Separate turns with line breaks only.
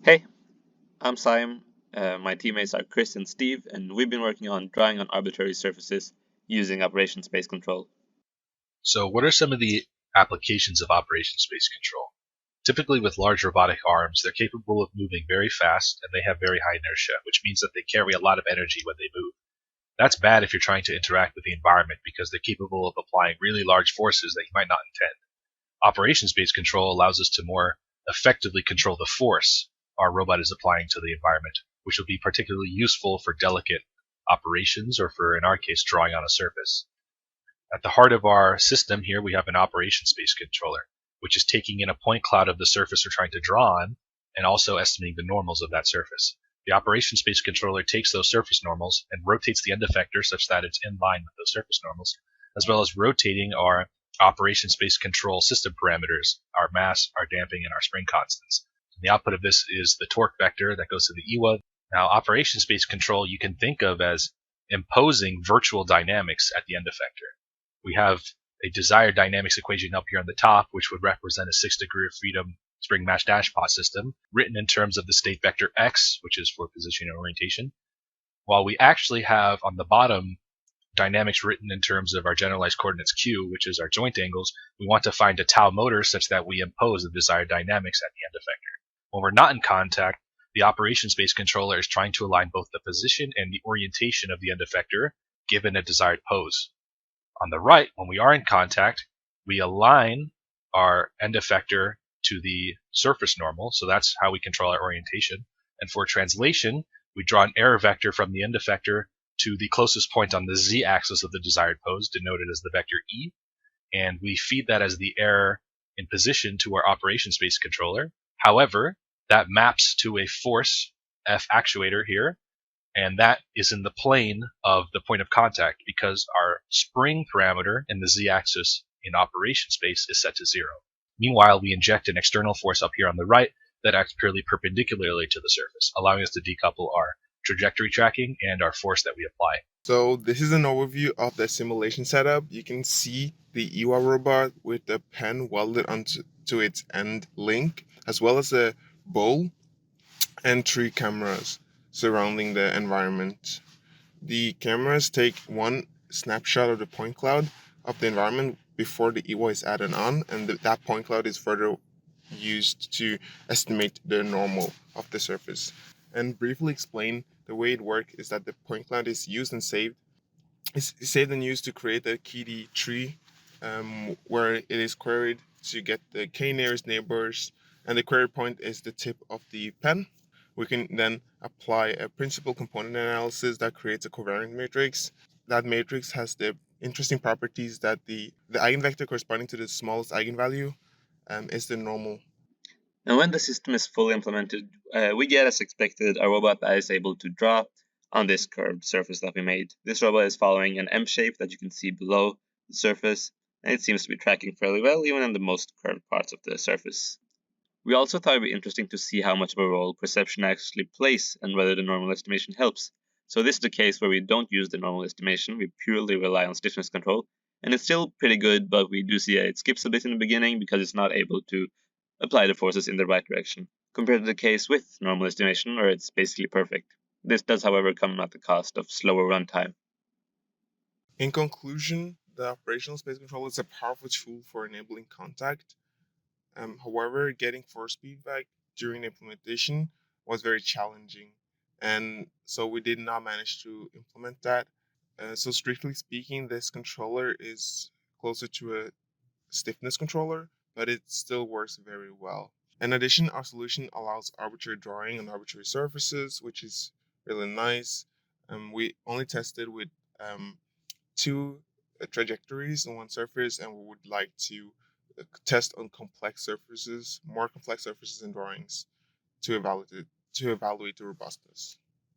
Hey, I'm Saim. My teammates are Chris and Steve, and we've been working on drawing on arbitrary surfaces using operation space control.
So, what are some of the applications of operation space control? Typically, with large robotic arms, they're capable of moving very fast and they have very high inertia, which means that they carry a lot of energy when they move. That's bad if you're trying to interact with the environment because they're capable of applying really large forces that you might not intend. Operation space control allows us to more effectively control the force our robot is applying to the environment, which will be particularly useful for delicate operations or for, in our case, drawing on a surface. At the heart of our system here, we have an operation space controller, which is taking in a point cloud of the surface we're trying to draw on and also estimating the normals of that surface. The operation space controller takes those surface normals and rotates the end effector such that it's in line with those surface normals, as well as rotating our operation space control system parameters, our mass, our damping, and our spring constants. The output of this is the torque vector that goes to the EWA. Now, operation space control you can think of as imposing virtual dynamics at the end effector. We have a desired dynamics equation up here on the top, which would represent a 6 degree of freedom spring match dashpot system, written in terms of the state vector x, which is for position and orientation, while we actually have on the bottom dynamics written in terms of our generalized coordinates q, which is our joint angles. We want to find a tau motor such that we impose the desired dynamics at the end effector. When we're not in contact, the operation space controller is trying to align both the position and the orientation of the end effector given a desired pose. On the right, when we are in contact, we align our end effector to the surface normal, so that's how we control our orientation. And for translation, we draw an error vector from the end effector to the closest point on the z-axis of the desired pose, denoted as the vector e, and we feed that as the error in position to our operation space controller. However, that maps to a force F actuator here, and that is in the plane of the point of contact because our spring parameter in the z-axis in operation space is set to 0. Meanwhile, we inject an external force up here on the right that acts purely perpendicularly to the surface, allowing us to decouple our trajectory tracking and our force that we apply.
So this is an overview of the simulation setup. You can see the EWA robot with the pen welded onto its end link, as well as a bowl and 3 cameras surrounding the environment. The cameras take one snapshot of the point cloud of the environment before the EWA is added on, and that point cloud is further used to estimate the normal of the surface. And briefly explain the way it works is that the point cloud is used and saved. It's saved and used to create a KD tree, where it is queried to get the k nearest neighbors, and the query point is the tip of the pen. We can then apply a principal component analysis that creates a covariant matrix. That matrix has the interesting properties that the eigenvector corresponding to the smallest eigenvalue is the normal.
And when the system is fully implemented, we get, as expected, a robot that is able to draw on this curved surface that we made. This robot is following an M shape that you can see below the surface, and it seems to be tracking fairly well, even in the most curved parts of the surface. We also thought it would be interesting to see how much of a role perception actually plays and whether the normal estimation helps. So this is the case where we don't use the normal estimation, we purely rely on stiffness control, and it's still pretty good, but we do see that it skips a bit in the beginning because it's not able to apply the forces in the right direction, compared to the case with normal estimation where it's basically perfect. This does, however, come at the cost of slower runtime.
In conclusion, the operational space control is a powerful tool for enabling contact. However, getting force feedback during implementation was very challenging, and so we did not manage to implement that. So, strictly speaking, this controller is closer to a stiffness controller, but it still works very well. In addition, our solution allows arbitrary drawing on arbitrary surfaces, which is really nice. We only tested with two trajectories on one surface, and we would like to test on complex surfaces, more complex surfaces in drawings to evaluate the robustness.